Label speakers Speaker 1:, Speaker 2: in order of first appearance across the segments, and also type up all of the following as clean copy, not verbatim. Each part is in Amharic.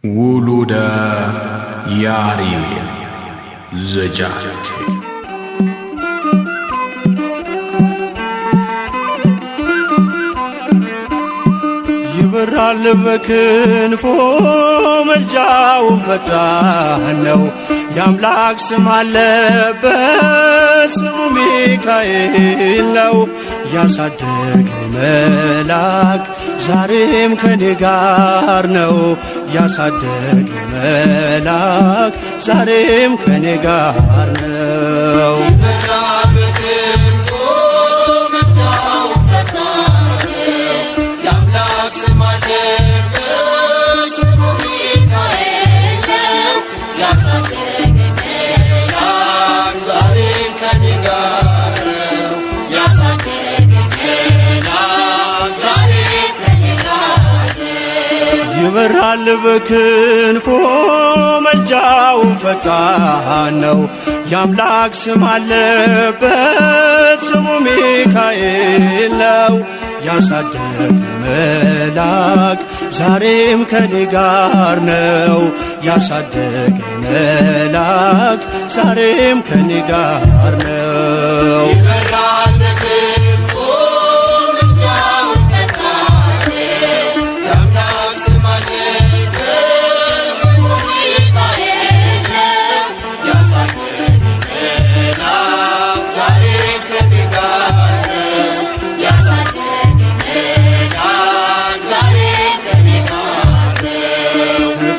Speaker 1: ውሉደ ያሪብ ዘጃቴ
Speaker 2: ይበራል በክንፎ መልጃውን ፈጣን ነው። የአምላክ ስም አለበት ስሙ ሚካኤል ነው። ያሳደገኝ መልአክ ዛሬም ከኔ ጋር ነው። ያሳደገኝ መልአክ ዛሬም ከኔ ጋር ነው። ይበራል በክንፎ መልጃውን ፈጣን ነው። የአምላክ ስም አለበት ስሙ ሚካኤል ነው። ያሳደገኝ መልአክ ዛሬም ከኔ ጋር ነው። ያሳደገኝ መልአክ ዛሬም ከኔ ጋር ነው።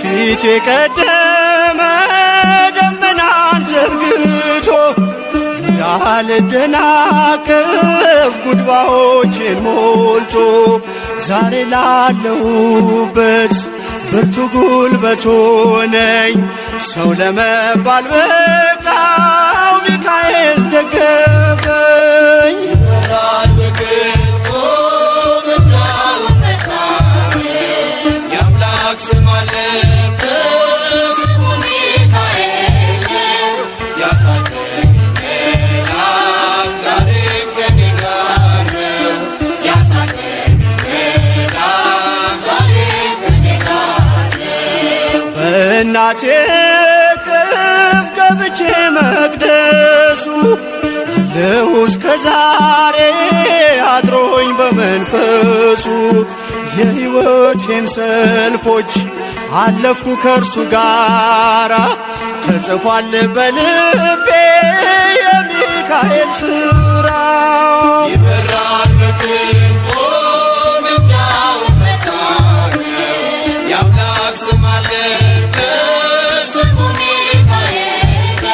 Speaker 2: ፊት የቀደመ ደመናን ዘርግቶ እንዳልደናቀፍ ጉድባዎችን ሞልቶ ዛሬ ላለሁበት ብርቱ ጉልበት ሆነኝ። ሰው ለመባል በቃው ሚካኤል ደገፈኝ። እናቴ ቅፍ ገብቼ መቅደሱ አለሁ እስከ ዛሬ አድሮኝ በመንፈሱ። የሕይወቴን ሰልፎች አለፍኩ ከእርሱ ጋራ ተጽፏል በልቤ የሚካኤል ሥራ። ይበራል በክንፎ መልጃውን ፈጣን የአምላክ ስም አለበት ስሙ ሚካኤል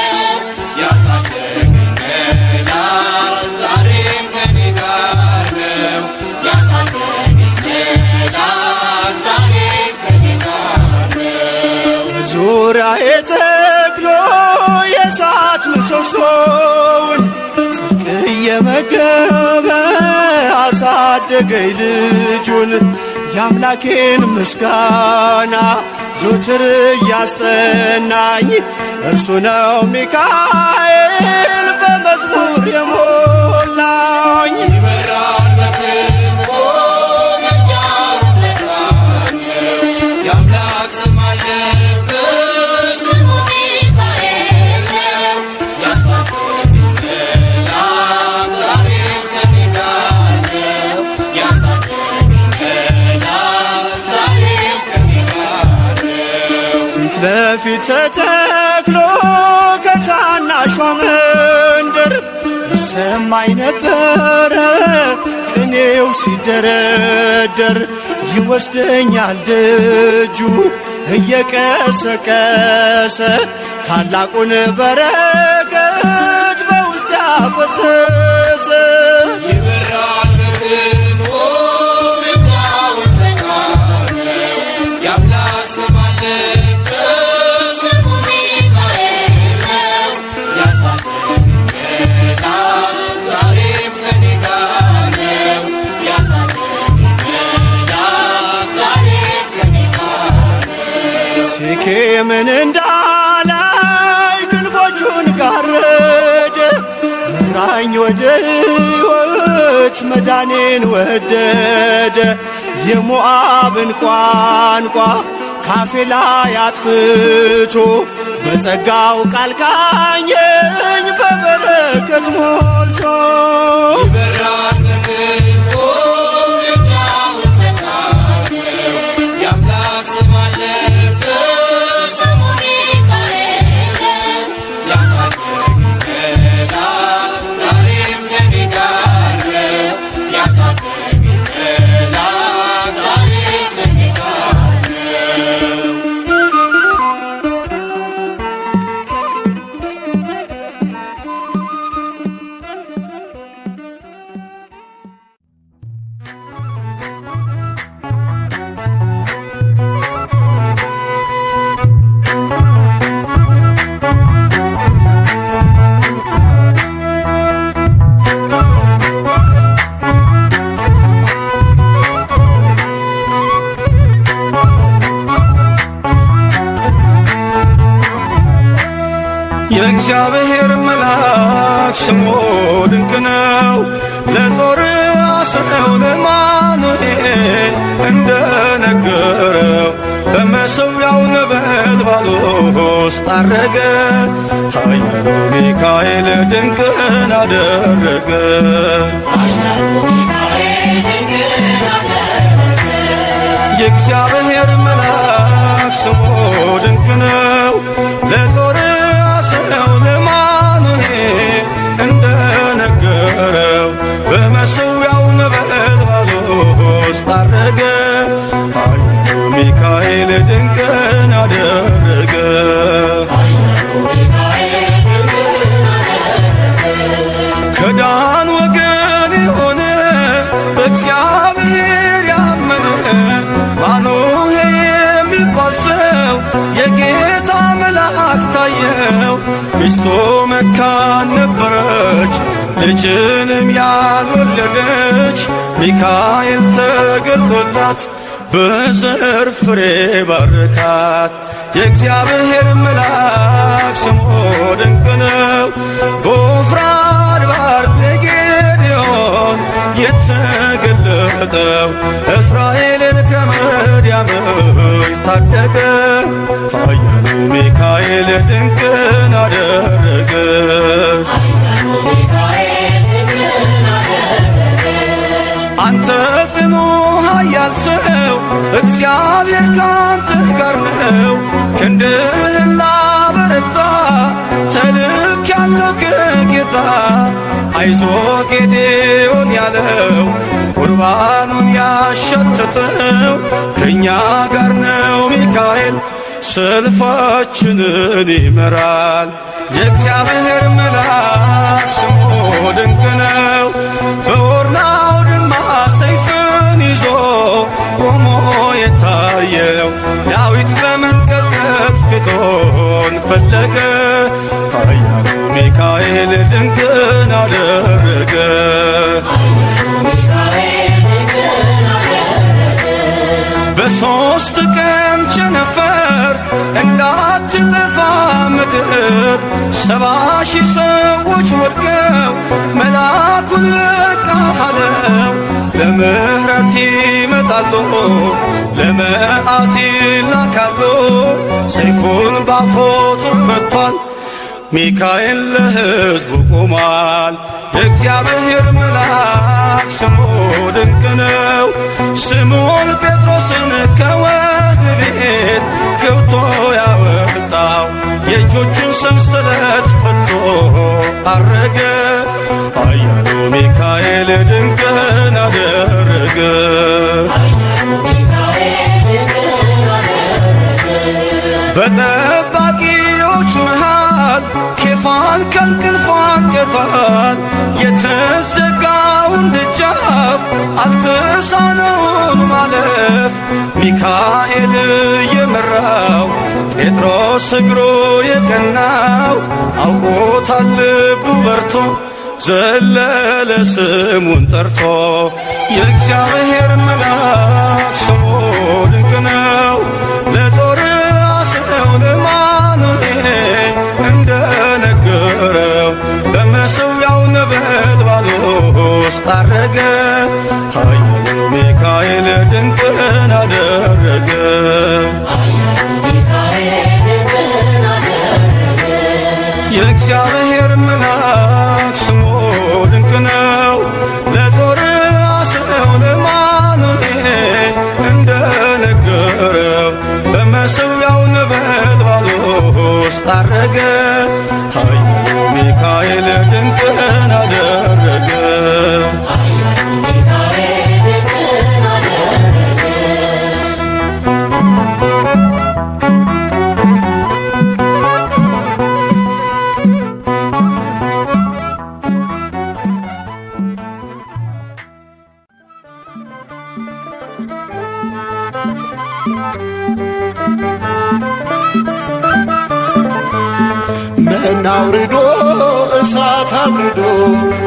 Speaker 2: ያሳደገኝ መልአክ ዛሬም ከኔ ጋር ነው። ያሳደገኝ መልአክ ዛሬም ከኔ ጋር ነው። ዙሪያዬ ተክሎ የእሳት ምሰሶውን ጽድቅ እየመገበ አሳደገኝ ልጁን። የአምላኬን ምስጋና ዞትር እያስጠናኝ እርሱ ነው ሚካኤል በመዝሙር የሞላኝ። ይበራል በክንፎ መልጃውን ፈጣን የአምላክ ስም አለበት ስሙ ሚካኤል ያሳደገኝ መልአክ ዛሬም ከኔ ጋር ነው። ያሳደገኝ መልአክ ዛሬም ከኔ ጋር ነው። ፊት ለፊት ተተክሎ ከታናሿ መንደር ይሰማኝ ነበረ ቅኔው ሲደረደር። ይወስደኛል ደጁ እየቀሰቀሰ ታላቁን በረከት በውስጥ ያፈሰሰ። ይበራል በክንፎ መልጃውን ፈጣን የአምላክ ስም አለበት ስሙ ሚካኤል ያሳደገኝ መልአክ ዛሬም ከኔ ጋር ነው። ያሳደገኝ መልአክ ዛሬም ከኔ ጋር ነው። ሴኬምን እንዳላይ ክንፎቹን ጋረደ መራኝ ወደ ሕይወት መዳኔን ወደደ። የሞዓብን ቋንቋ ካፌ ላይ አጥፍቶ በጸጋው ቃል ቃኘኝ በበረከት ሞልቶ
Speaker 3: የእግዚአብሔር መልአክ ስሙ ድንቅ ነው። ለጦር አስረው ለማኑኤል እንደነገረው በመሠዊያው ነበልባል ውስጥ አረገ። ኃያሉ ሚካኤል ድንቅን አደረገ። የእግዚአብሔር መልአክ ስሙ ድንቅ ነው። ለጦር አስረው ለማኑኤል እንደነገረው በመሠዊያው ነበልባል ውስጥ አረገ። ኃያሉ ሚካኤል ድንቅን አደረገ። ከዳን ወገን የሆነ በእግዚአብሔር ያመነ ማኑሄ የሚባል ሰው የጌታ መልአክ ታየው። ሚስቱ መካን ነበረች፣ ልጅንም ያልወለደች። ሚካኤል ተገልጦላት በዘር ፍሬ ባረካት። የእግዚአብሔር መልአክ ስሙ ድንቅ ነው። በዖፍራ አድባር ለጌዴዎን የተገለጠው እስራኤልን ከምድያም ታደገ። ኃያሉ ሚካኤል ድንቅን አደረገ። አንተ ጽኑ ኃያል ሰው እግዚአብሔር ካንተ ጋር ነው። ክንድህን ላበረታ ተልኬአለሁ ከጌታ። አይዞ ጌዴዎን ያለው ቁርባኑን ያሸተተው ከእኛ ጋር ነው ሚካኤል ሰልፋችንን ይመራል። የእግዚአብሔር መልአክ ስሙ ድንቅ ነው። በኦርናው ድማ ሰይፍን ይዞ ቆሞ የታየው ዳዊት በመንቀጥቀጥ ፊቱን ፈለገ። ኃያሉ ሚካኤል ድንቅን አደረገ። በሦስት ቀን ቸነፈር እንዳትጠፋ ምድር 70,000 ሰዎች ወድቀው መልአኩን በቃ አለው። ለምሕረት ይመጣሉ፣ ለመዓት ይላካሉ። ሰይፉን ባፎቱ መጥቷል፣ ሚካኤል ለሕዝቡ ቆሟል። የእግዚአብሔር መልአክ ስሙ ድንቅ ነው። ስምዖን ጴጥሮስን ከወህኒ ቤት ገብቶ ያወጣው የእጆቹን ሰንሰለት ፈቶ አረገ። ኃያሉ ሚካኤል ድንቅን አደረገ። በጠባቂዎች መሃል ኬፋን ከእንቅልፏ አንቅቷል። የተዘጋውን ደጃፍ አልተሳነውን ማለፍ ሚካኤል የመራው ጴጥሮስ እግሩ የቀናው አውቆታል ልቡ በርቶ ዘለለ ስሙን ጠርቶ። የእግዚአብሔር መልአክ ስሙ ድንቅ ነው። ለጦር አስረው ለማኑኤል እንደነገረው በመሠዊያው ነበልባል ውስጥ አረገ። ኃያሉ ሚካኤል ድንቅን አደረገ። የእግዚአብሔር መልአክ ስሙ ድንቅ ነው። ለዞርዓ ሰው ለማኑኤል እንደነገረው በመሠዊያው ነበልባል ውስጥ ዐረገ። ኃያሉ ሚካኤል ድንቅን አደረገ።
Speaker 2: መና አውርዶ እሳት አብርዶ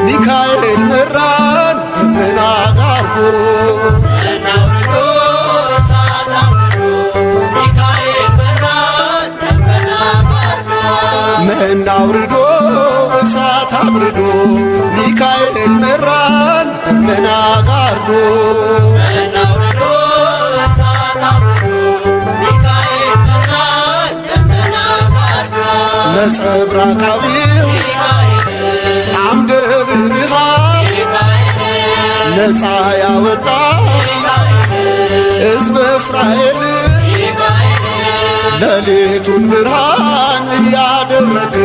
Speaker 2: ሚካኤል መራን ደመና ጋርዶ። መና አውርዶ እሳት አብርዶ ሚካኤል መራን ደመና ጋርዶ። ነጸብራቃዊው አምደ ብርሃን ነፃ ያወጣ ሕዝበ እስራኤል ሌሊቱን ብርሃን እያደረግ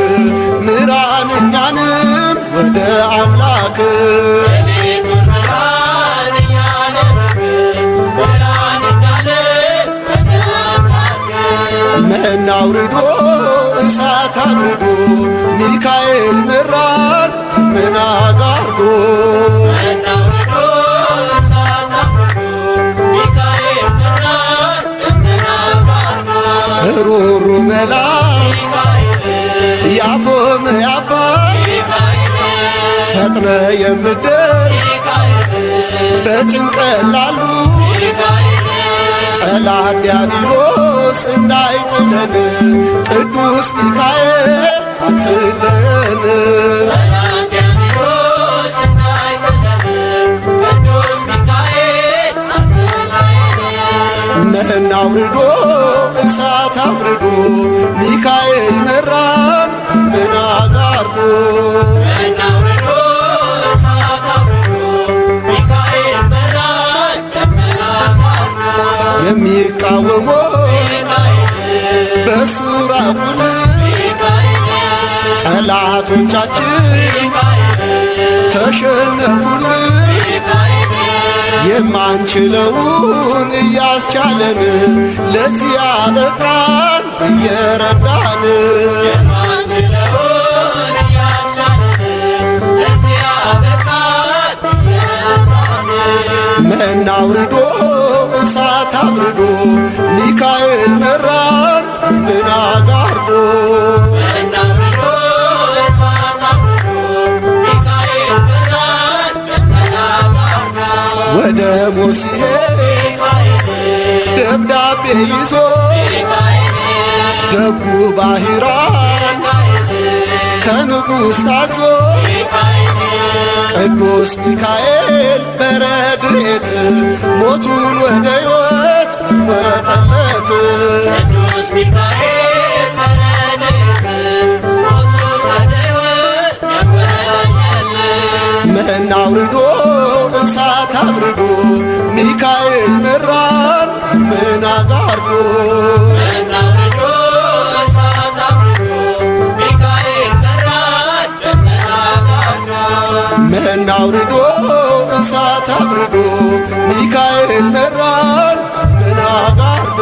Speaker 2: ምራን እኛንም ወደ አምላክ። መና አውርዶ እሳት አብርዶ ሚካኤል መራን ደመና ጋርዶ። ሩሩ መልአክ ያፎምህ አባት ፈጥነ የምትደርስ በጭንቀት ላሉ ጠላት ዲያብሎስ እንዳይጥለን ቅዱስ ሚካኤል አትለን። መና አውርዶ እሳት አብርዶ ሚካኤል መራን ደመና ጋርዶ። የሚቃወሞ በሱራኩን ጠላቶቻችን ተሸነፉልን። የማንችለውን እያስቻለን ለዚህ አበቃን እየረዳን። መና አውርዶ እሳት አብርዶ ሚካኤል መራን ደመና ጋርዶ። ወደ ሞት ሲሄድ ደብዳቤ ይዞ ደጉ ባሕራን ከንጉሥ ታዞ ቅዱስ ሚካኤል በረድኤት ሞቱን ወደ ሕይወት ወጠለት። መና አውርዶ እሳት አብርዶ ሚካኤል መራን ደመና ጋርዶ። መና አውርዶ እሳት አብርዶ ሚካኤል መራን ደመና ጋርዶ።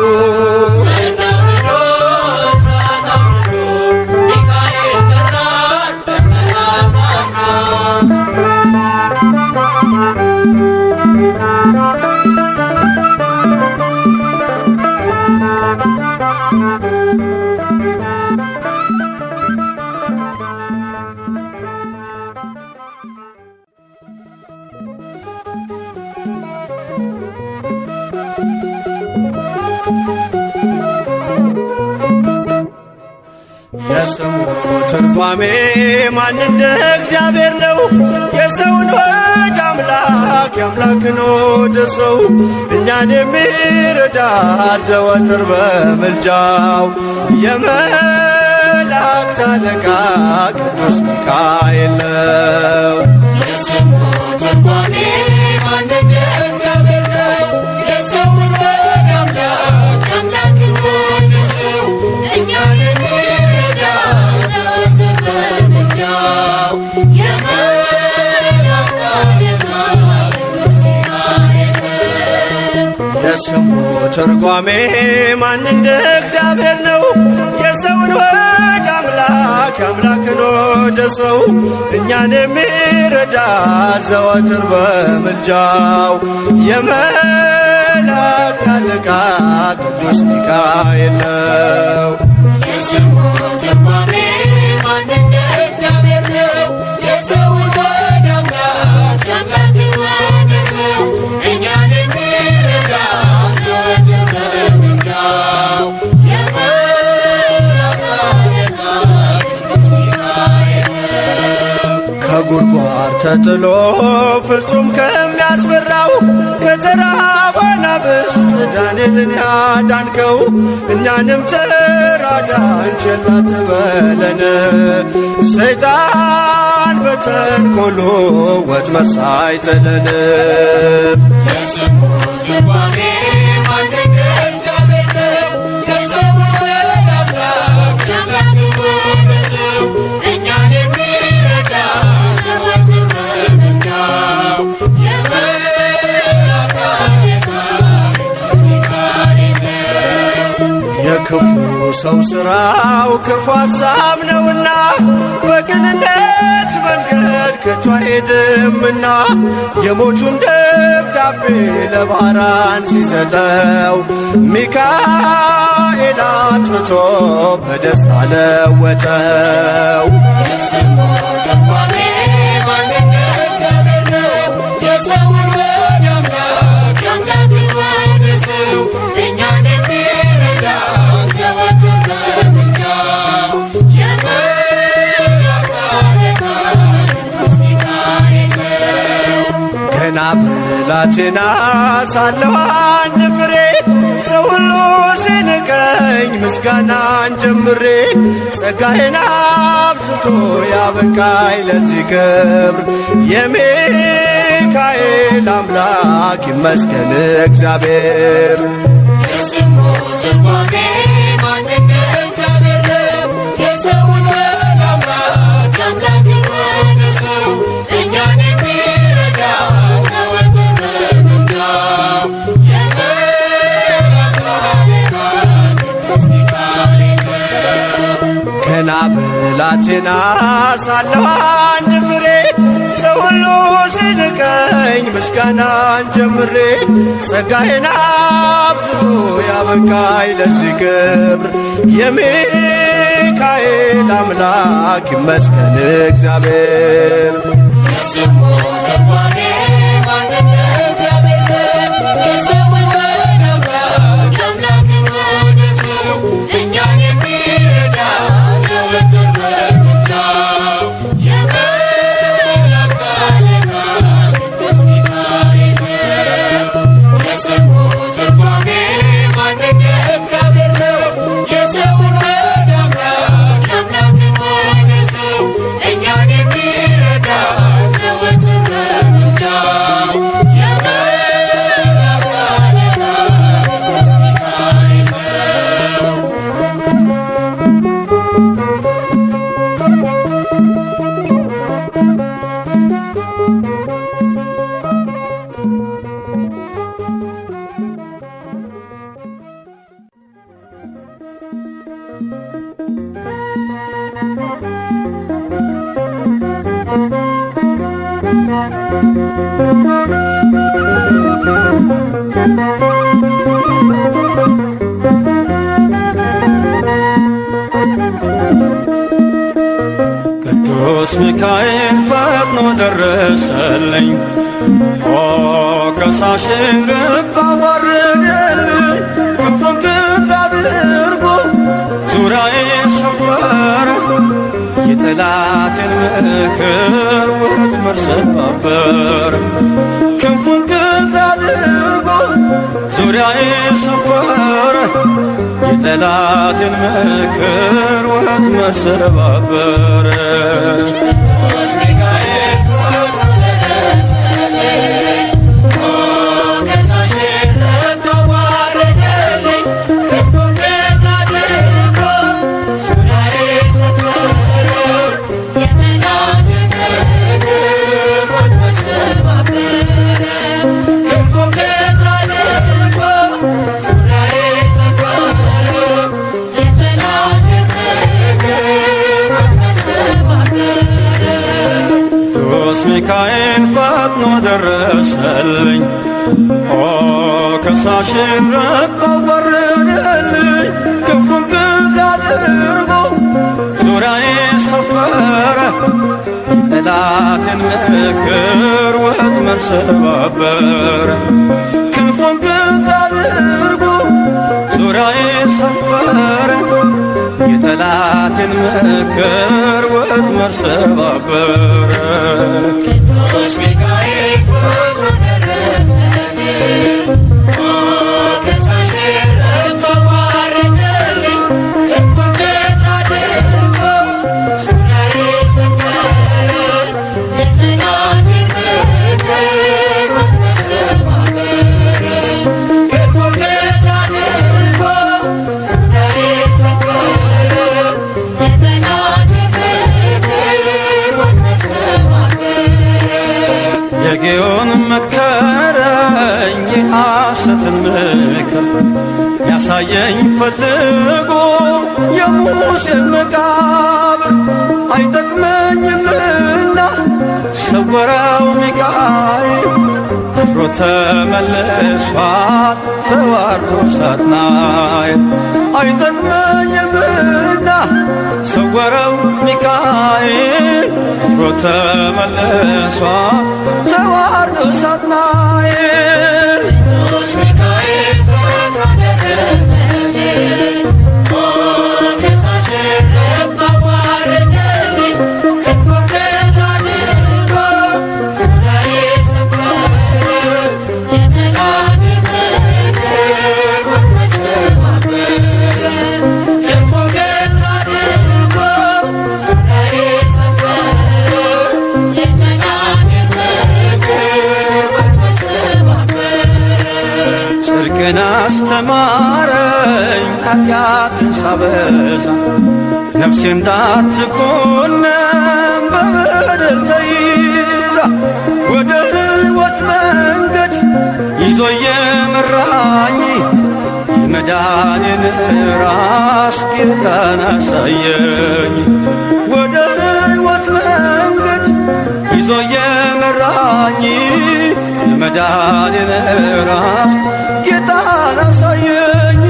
Speaker 4: የስሙ ትርጓሜ ማን እንደ እግዚአብሔር ነው። የሰውን ወደ አምላክ የአምላክን ወደ ሰው እኛን የሚረዳ ዘወትር በምልጃው የመላእክት የመላእክት አለቃ ቅዱስ ሚካኤል ነው።
Speaker 5: የስሙ ትርጓሜ ማን እንደ እግዚአብሔር ነው። የሰውን ወደ አምላክ የአምላክን ወደ ሰው እኛን የሚረዳ ዘወትር በምልጃው የመላእክት አለቃ ቅዱስ ሚካኤል ነው።
Speaker 4: የስሙ ትርጓሜ ማን እንደ እግዚአብሔር ነው። የሰውን ወደ አምላክ የአምላክን ወደ ሰው እኛን የሚረዳ ዘወትር በምልጃው የመላእክት አለቃ ቅዱስ ሚካኤል ነው።
Speaker 5: የስሙ ትርጓሜ ማን እንደ እግዚአብሔር ነው። የሰውን ወደ አምላክ የአምላክን ወደ ሰው እኛን የሚረዳ ዘወትር በምልጃው የመላእክት አለቃ ቅዱስ ሚካኤል ነው።
Speaker 4: ከጉድጓድ ተጥሎ ፍጹም ከሚያስፈራው ከተራበ አናብስት ዳንኤልን ያዳንከው እኛንም ተራዳን ቸል አትበለን። ሰይጣን በተንኰሉ ወጥመድ ሳይጥለን
Speaker 5: የስሙ ትርጓሜ ማን እንደ እግዚአብሔር ነው። የሰውን ወደ አምላክ የአምላክን ወደ ሰው እኛን የሚረዳ ዘወትር በምልጃው የመላእክት አለቃ ቅዱስ ሚካኤል ነው።
Speaker 4: የክፉ ሰው ሥራው ክፉ ሐሳብ ነውና በቅንነት መንገድ ከቶ አይሄድምና የሞቱን ደብዳቤ ለባህራን ሲሰጠው ሚካኤል አጥፍቶ በደስታ ለወጠው።
Speaker 5: የስሙ ትርጓሜ ማን እንደ እግዚአብሔር ነው። የሰውን ወደ አምላክ የአምላክን ወደ ሰው እኛን የሚረዳ ዘወትር በምልጃው የመላእክት አለቃ ቅዱስ ሚካኤል ነው።
Speaker 4: ገና ብላቴና ሳለሁ አንድ ፍሬ ሰው ሁሉ ሲንቀኝ ምስጋናን ጀምሬ ጸጋዬን አብዝቶ ያበቃኝ ለዚህ ክብር የሚካኤል አምላክ ይመስገን እግዚአብሔር።
Speaker 5: የስሙ ትርጓሜ ማን እንደ እግዚአብሔር ነው። የሰውን ወደ አምላክ የአምላክን ወደ ሰው እኛን የሚረዳ ዘወትር በምልጃው የመላእክት አለቃ ቅዱስ ሚካኤል ነው።
Speaker 4: ገና ብላቴና ሳለሁ አንድ ፍሬ ሰው ሁሉ ሲንቀኝ ምስጋናን ጀምሬ ጸጋዬን አብዝቶ ያበቃኝ ለዚህ ክብር የሚካኤል አምላክ ይመስገን እግዚአብሔር።
Speaker 5: የስሙ ትርጓሜ ማን እንደ እግዚአብሔር ነው። የሰውን ወደ አምላክ የአምላክን ወደ ሰው እኛን የሚረዳ ዘወትር በምልጃው የመላእክት አለቃ ቅዱስ ሚካኤል ነው። የስሙ ትርጓሜ ማን እንደ እግዚአብሔር ነው። የሰውን ወደ አምላክ የአምላክን ወደ ሰው እኛን የሚረዳ ዘወትር በምልጃው የመላእክት አለቃ ቅዱስ ሚካኤል ነው።
Speaker 3: ቅዱስ ሚካኤል ፈጥኖ ደረሰልኝ። ኦ ከሳሽን ልብ አዋረደልኝ። ክንፉን ክንፍ አድርጎ ዙሪያዬን ሰፈረ። የጠላቴን ምክር ወጥመድ ሰባበረ። ክንፉን ክንፍ አድርጎ ዙሪያዬ ሰፈረ የጠላትን ምክር ወጥመድ ሰባበረ። ሚካኤል ፈጥኖ ደረሰልኝ፣ ከሳሽን ረግጦ ወረደልኝ። ክንፉን ክንድ አድርጎ ዙሪያዬ ሰፈረ የጠላትን ምክር ወጥመድ ሰባበረ። ክንፉን ክንድ አድርጎ ዙሪያዬ ሰፈረ የጠላትን ምክር ወጥመድ ሰባበረ።
Speaker 5: ቅዱስ ሚካኤል ፈጥኖ ደረሰልኝ፣ ከሳሽን ረግጦ ወረደልኝ። ክንፉን ክንድ አድርጎ ዙሪያዬ ሰፈረ የጠላትን ምክር ወጥመድ ሰባበረ። ክንፉን ክንድ አድርጎ ዙሪያዬ ሰፈረ የጠላትን ምክር ወጥመድ ሰባበረ።
Speaker 3: የጌዮን መከረኝ የሐሰትን ምክር ያሳየኝ ፈልጎ የሙሴን መቃብር አይጠቅመኝምና ሰወረው ሚካኤል አፍሮ ተመልሷል ተዋርዶ ሳጥናኤል። አይጠቅመኝምና ሰወረው ሚካኤል አፍሮ ተመልሷል ተዋርዶ ሳጥናኤል።
Speaker 5: ቅዱስ ሚካኤል ፈጥኖ ደረሰልኝ፣ ከሳሽን ረግጦ ወረደልኝ። ክንፉን ክንድ አድርጎ ዙሪያዬ ሰፈረ የጠላትን ምክር ወጥመድ ሰባበረ። ክንፉን ክንድ አድርጎ ዙሪያዬ ሰፈረ የጠላትን ምክር ወጥመድ ሰባበረ።
Speaker 3: ጽድቅን አስተማረኝ ኃጢአትን ሳበዛ ነፍሴ እንዳትኮነን በበደል ተይዛ ወደ ሕይወት መንገድ ይዞ የመራኝ የመዳኔን ራስ ጌታን አሳየኝ። ወደ ሕይወት መንገድ ይዞ የመራኝ የመዳኔን ራስ ጌታን አሳየኝ።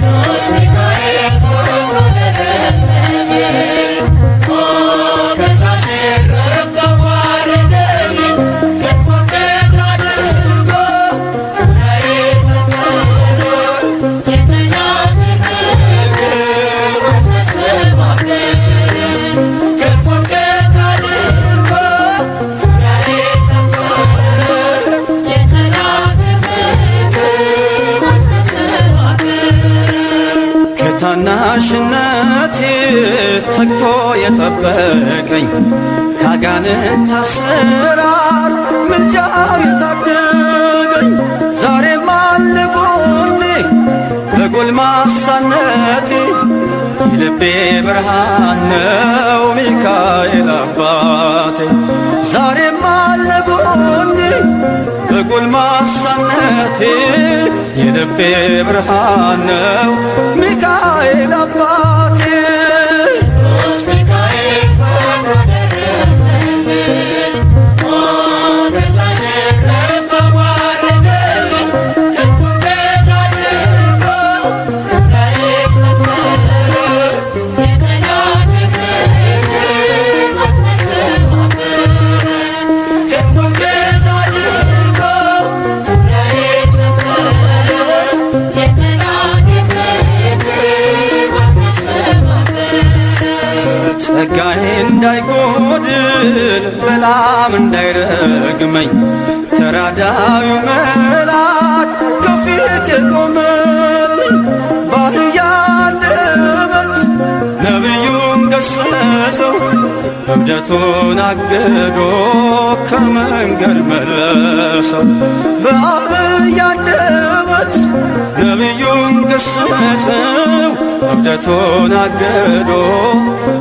Speaker 5: ቅዱስ ሚካኤል ፈጥኖ ደረሰልኝ፣ ከሳሽን ረግጦ ወረደልኝ። ክንፉን ክንድ አድርጎ ዙሪያዬ ሰፈረ የጠላትን ምክር ወጥመድ ሰባበረ። ክንፉን ክንድ አድርጎ ዙሪያዬ ሰፈረ የጠላትን ምክር ወጥመድ ሰባበረ።
Speaker 3: ከታናሽነቴ ተግቶ የጠበቀኝ ካጋንንት አሰራር ምልጃው የታደገኝ ዛሬም አለ ጎኔ በጎልማሳነቴ የልቤ ብርሃን ነው ሚካኤል አባቴ። ዛሬም አለ ጎኔ በጎልማሳነቴ የልቤ ብርሃን ነው ሚካኤል አባቴ።
Speaker 5: ቅዱስ ሚካኤል ፈጥኖ ደረሰልኝ፣ ከሳሽን ረግጦ ወረደልኝ። ክንፉን ክንድ አድርጎ ዙሪያዬ ሰፈረ የጠላትን ምክር ወጥመድ ሰባበረ። ክንፉን ክንድ አድርጎ ዙሪያዬ ሰፈረ የጠላትን ምክር ወጥመድ ሰባበረ።
Speaker 3: ጸጋዬ እንዳይጎድል በላም እንዳይረግመኝ ተራዳዩ መልአክ የቆመልኝ በአህያ አንደበት ነቢዩን ገሰጸው እብደቱን አግዶ ከመንገድ መለሰው። በአህያ አንደበት ነቢዩን ገሰጸው እብደቱን አግዶ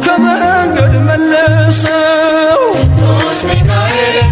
Speaker 3: ከመንገድ መለሰው።
Speaker 5: ቅዱስ ሚካኤል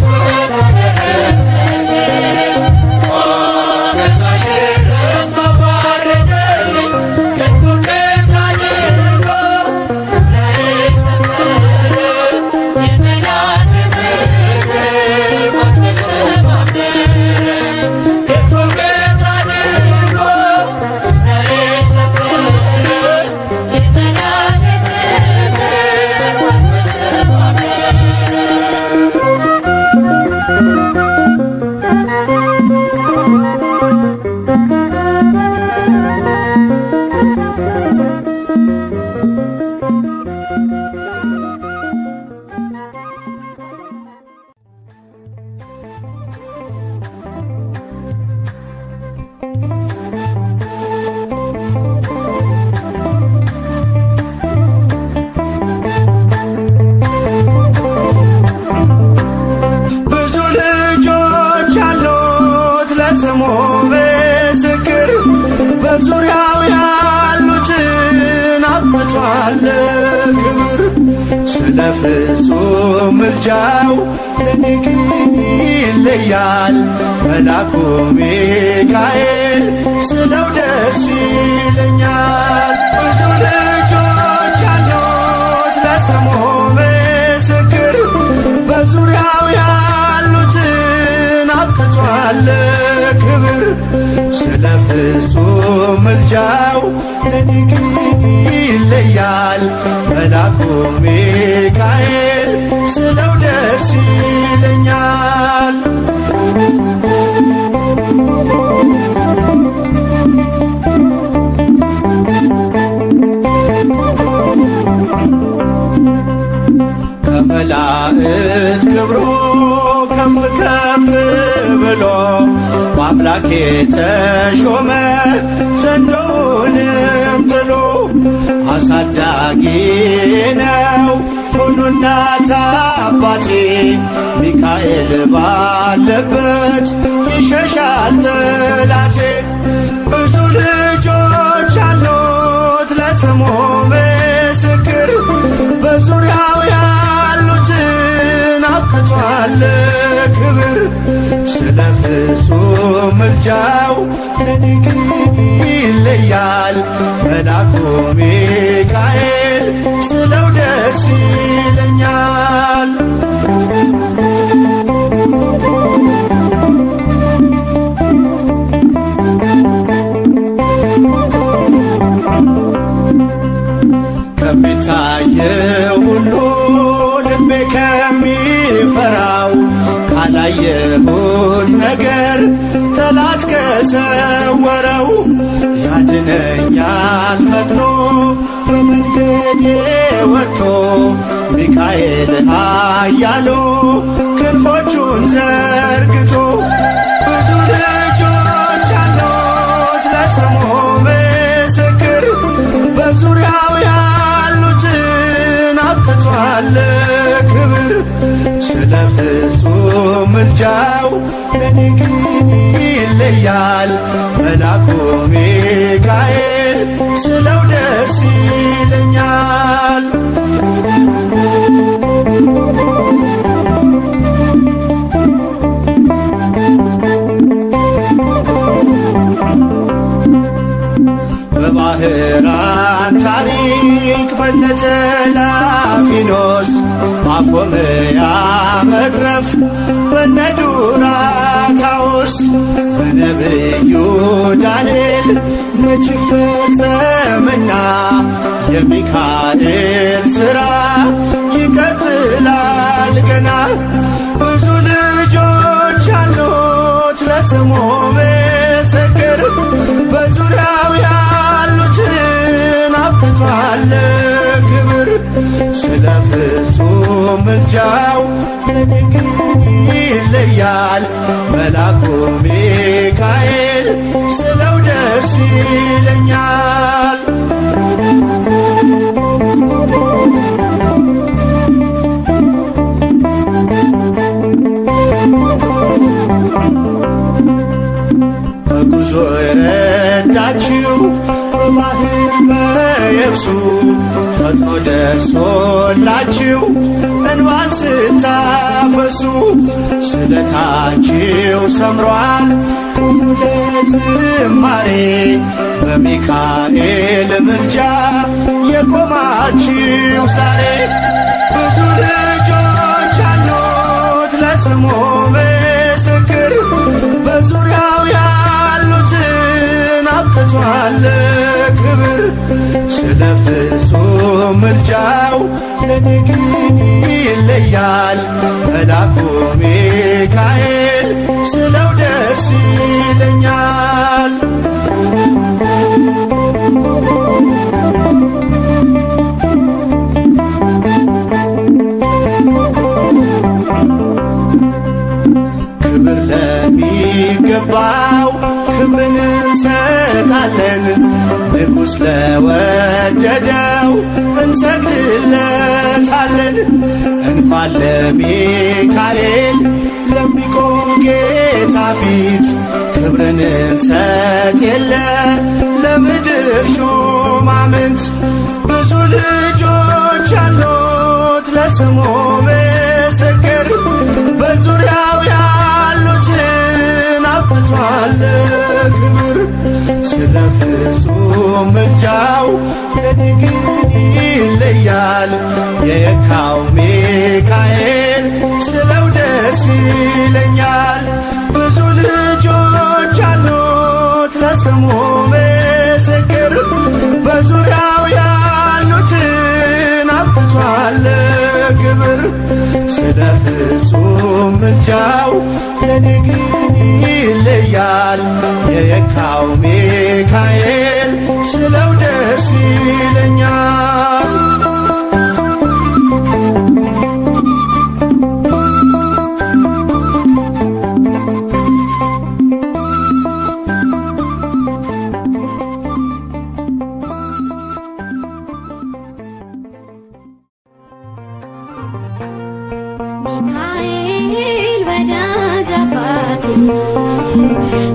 Speaker 4: ክብር ስለ ፍጹም ምልጃው ለኔ ግን ይለያል። መልአኩ ሚካኤል ስለው ደስ ይለኛል። ብዙ ልጆች አሉት ለስሙ ምስክር በዙሪያው ያሉትን አብቅቷል ክብር ስለ ፍጹም ምልጃው ለኔ ግን ይለያል። መልአኩ ሚካኤል ስለው ደስ ይለኛል። ከመላእክት ክብሩ ከፍ ከፍ ብሎ በአምላክ የተሾመ ዘንዶውንም ጥሎ አሳዳጊ ነው ሁሉ እናት አባቴ ሚካኤል ባለበት ይሸሻል ጠላቴ። ብዙ ልጆች አሉት ለስሙ ምስክር በዙሪያው ያሉትን አብቅቷል ክብር ስለ ፍጹም ምልጃው ለኔ ግን ይለያል። መልአኩ ሚካኤል ስለው ደስ ይለኛል። ከሚታየው ሁሉ ልቤ ከሚፈራው ካላየሁት ነገር ጠላት ከሰወረው ያድነኛል ፈጥኖ በመንገዴ ወጥቶ ሚካኤል ኃያሉ ክንፎቹን ዘርግቶ። ብዙ ልጆች አሉት ለስሙ ምስክር በዙሪያው ያሉትን አብቅቷል ክብር ስለ ፍጹም ምልጃው ለኔ ግን ይለያል። መልአኩ ሚካኤል ስለው ደስ ይለኛል። በባህራን ታሪክ በነተላፊኖስ ማፎመያ መትረፍ በነዱራታውስ በነብዩ ዳንኤል መች ፈጸመና የሚካኤል ሥራ ይቀጥላል ገና። ብዙ ልጆች አሉት ለስሙ ምስክር በዙሪያው ያሉትን አብቅቷል ክብር ስለ ፍጹም ምልጃው ለኔ ግን ይለያል። መልአኩ ሚካኤል ስለው ይለኛል። በጉዞ የረዳችው በባህር በየብሱ ፈጥኖ ደርሶላችሁ እንባን ስታፈሱ ስለታችሁ ሰምሯል። ቁሙ ለዝማሬ በሚካኤል ምልጃ የቆማችሁ ዛሬ ብዙ ልጆች አሉት ለስሙ ምስክር በዙሪያው ያሉትን አብቅቷል ክብር። ስለ ፍጹም ምልጃው ለኔ ግን ይለያል መልአኩ ሚካኤል ስለው ደስ ይለኛል። ክብር ለሚገባው ክብርን እንሰጣለን። ንጉሥ ለወደደው እንሰግድለታለን። እንኳን ለሚካኤል ለሚቆም ጌታ ፊት ክብርን እንሰጥ የለ ለምድር ሹማምንት። ብዙ ልጆች አሉት ለስሙ ምስክር በዙሪያው ያሉትን አብቅቷል ክብር። ስለ ፍጹም ምልጃው ለኔ ግን ይለያል የካው ሚካኤል ስለው ደስ ይለኛል። ብዙ ልጆች አሉት ለስሙ ምስክር በዙሪያው ያሉትን አብቅቷል ክብር። ስለ ፍጹም ምልጃው ለኔ ግን ይለያል የካው ሚካኤል ስለው ደስ ይለኛል።
Speaker 6: ሚካኤል ወዳጅ አባቴ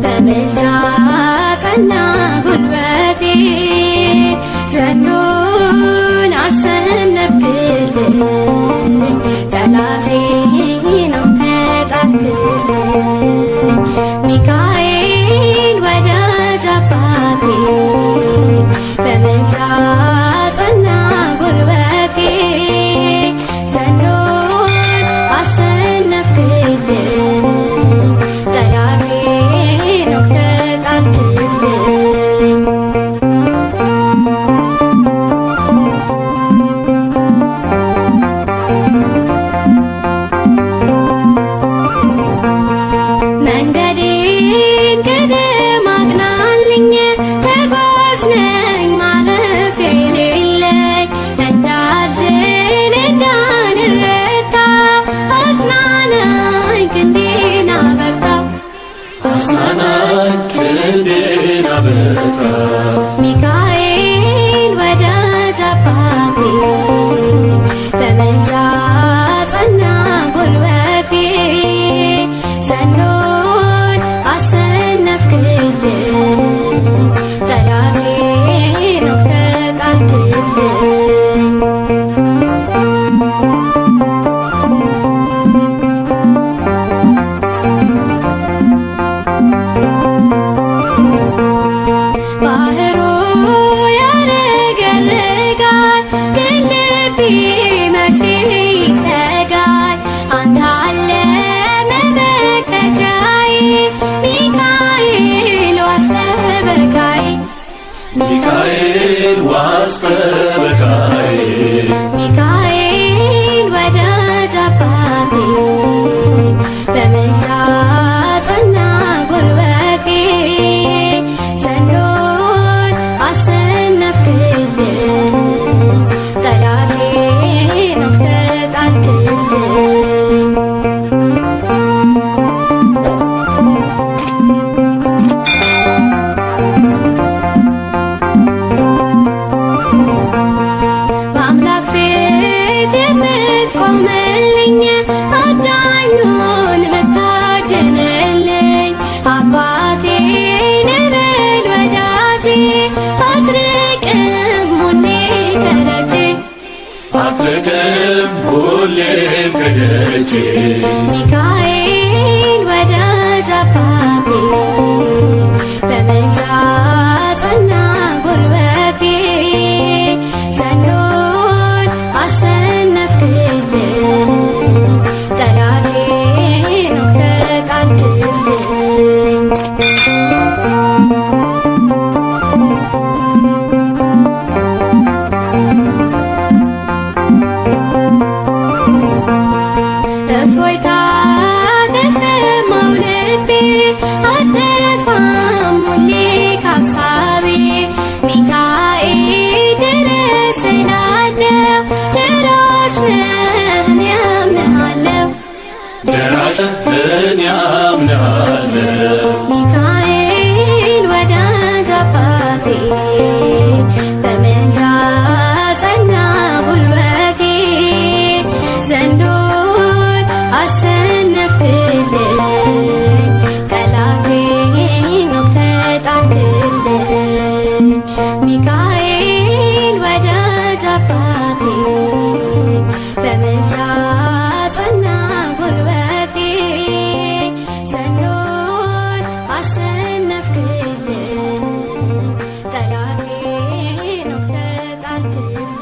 Speaker 6: በምልጃ ጸና ጉልበቴ ዘንዶ
Speaker 1: አትርቅም ሁሌም ከደጄ
Speaker 6: ሚካኤል ወዳጅ አባቴ በምልጃ ጸና ጉልበቴ ዘንዶን አሸነፍክልኝ ጠላቴን ተጣልክልኝ እፎይታ ተሰማው ልቤ አትጠፋም ሁሌ ካሳቤ ሚካኤል ድረስ እላለሁ ደራሽ ነህ እኔ አምንሃለሁ
Speaker 1: ደራሽ እኔ አምንሃለሁ
Speaker 6: ሚካኤል ወዳጅ አባቴ በምልጃ ጸና ጉልበቴ ዘንዶን አሸነፍክልኝ ጠላቴን ተጣልክልኝ ሚካኤል ወዳጅ አባቴ በምልጃ ጸና ጉልበቴ ዘንዶን አሸነፍክልኝ ጠላቴን ተጣልክልኝ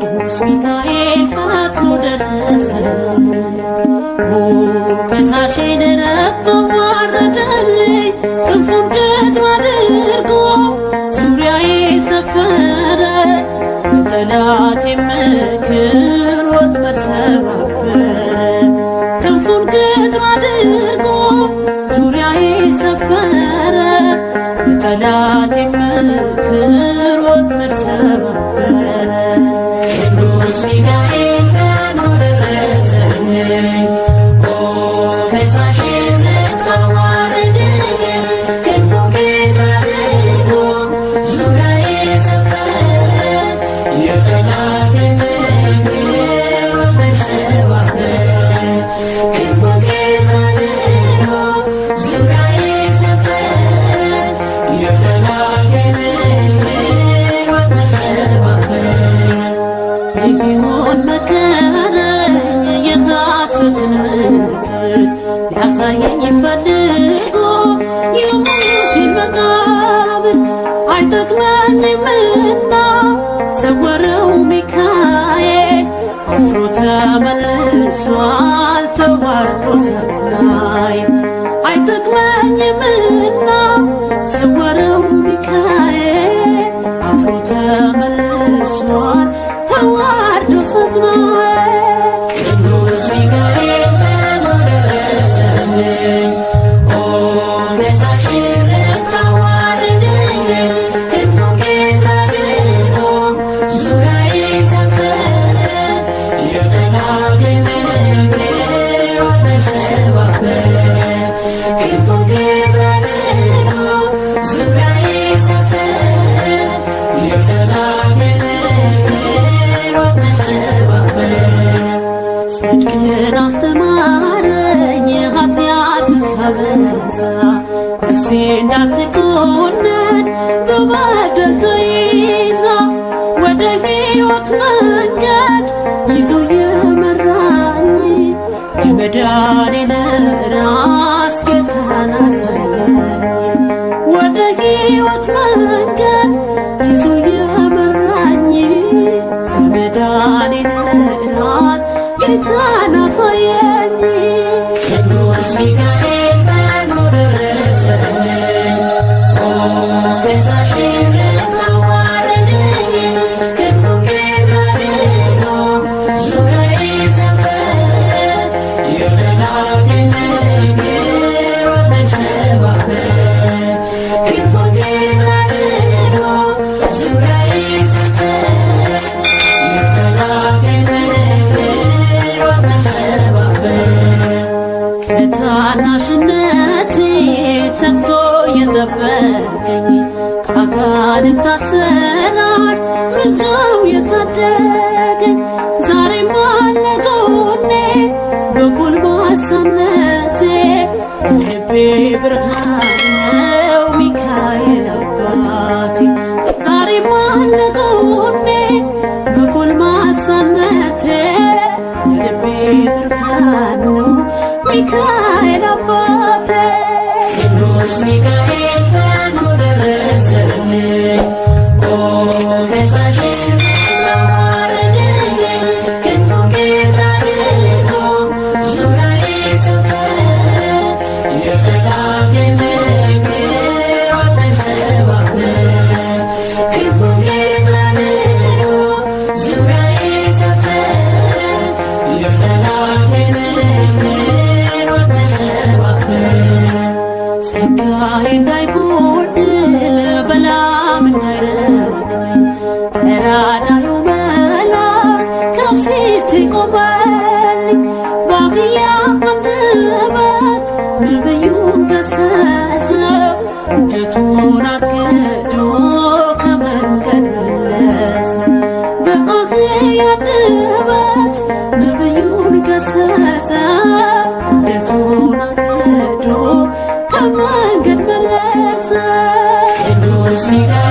Speaker 7: ቅዱስ ሚካኤል ፈጥኖ ደረሰልኝ ከሳሼን ረግጦ ዋረደልኝ ክንፉን ገትሮ አድርጎ ዙሪያዬ ሰፈረ ጠላቴ ምክር ወጥመድ ሰባበረ ክንፉን ገትሮ አድርጎ ዙሪያዬ ሰፈረ ጠላቴ ምክር ወጥመድ ሰባበረ
Speaker 5: ቅዱስ ሚካኤል ፈጥኖ ደረሰልኝ ከሳሼን ረግጦ አዋረደልኝ ክንፉን ገትሮ አድርጎ ዙሪያዬ ሰፈረ የጠላቴን ምክር ወጥመድ ሰባበረ ክንፉን ገትሮ አድርጎ ዙሪያዬ ሰፈረ የጠላቴን ምክር ወጥመድ ሰባበረ
Speaker 7: ሊሆን መከረኝ የሐሰትን ምክር ሊያሳየኝ ፈልጎ የሙሴን መቃብር አይጠቅመኝምና ሰወረው ሚካኤል አፍሮ ተመልሷል ተዋርዶ ሰማይ አይጠቅመኝምና ሰወረው ሚካኤል አፍሮ ተመልሷል ተዋርዶ ሰማይ
Speaker 5: ቅዱስ ሚካኤል ፈጥኖ ደረሰልኝ ከሳሼን ረግጦ አዋረደልኝ ክንፉን ገትሮ አድርጎ ዙሪያዬ ሰፈረ የጠላቴን ምክር ወጥመድ ሰባበረ ክንፉን ገትሮ አድርጎ ዙሪያዬ ሰፈረ የጠላቴን ምክር ወጥመድ ሰባበረ
Speaker 7: ጽድቅን አስተማረኝ ኃጢአትን ሳበዛ ነፍሴ እንዳትኮነን በበደል ተይዛ ወደ ሕይወት መንገድ ይዞ የመራኝ የመዳኔን ራስ ጌታን አሳየኝ ወደ ሕይወት መንገድ ይዞ የመራኝ የመዳኔን ራስ ጌታን አሳየኝ
Speaker 5: ቅዱስ ሚካኤል ፈጥኖ ደረሰልኝ ከሳሼን ረግጦ አዋረደልኝ ክንፉን ገትሮ አድርጎ ዙሪያዬ ሰፈረ የጠላቴን ምክር ወጥመድ ሰባበረ ክንፉን ገትሮ አድርጎ ዙሪያዬ ሰፈረ የጠላቴን ምክር ወጥመድ ሰባበረ
Speaker 7: ከታናሽነቴ ተግቶ የጠበቀኝ በአጋንንት አሰራር ምልጃው የታደገኝ ዛሬም አለ ጎኔ በጎልማሳነቴ የልቤ ብርሃን ነው ሚካኤል አባቴ ዛሬም አለ ጎኔ በጎልማሳነቴ የልቤ ብርሃን ነው ሚካኤል አባቴ
Speaker 5: ቅዱስ ሚካኤል ፈጥኖ ደረሰልኝ ኦ ከሳሼ ተዋረደልኝ ክንፉን ግራ አድርጎ ዙሪያዬ ሰፈረ የጠላቴን ምክር ወጥመድ ሰባበረ ክንፉን ግራ አድርጎ ዙሪያዬ ሰፈረ የጠላቴን ምክር ወጥመድ ሰባበረ
Speaker 7: ጸጋዬ እንዳይጎድል በላም እንዳይረግመኝ ተራዳዩ መልአክ ከፊቴ ቆመልኝ በአህያ አንደበት ነቢዩን ገሠጸው እንጀቱን አግዶ ከመንገድ መለሰው በአህያ አንደበት ነቢዩን ገሠጸው እንጀቱን አግዶ ከመንገድ መለሰው
Speaker 5: ቅዱስ ሚካኤል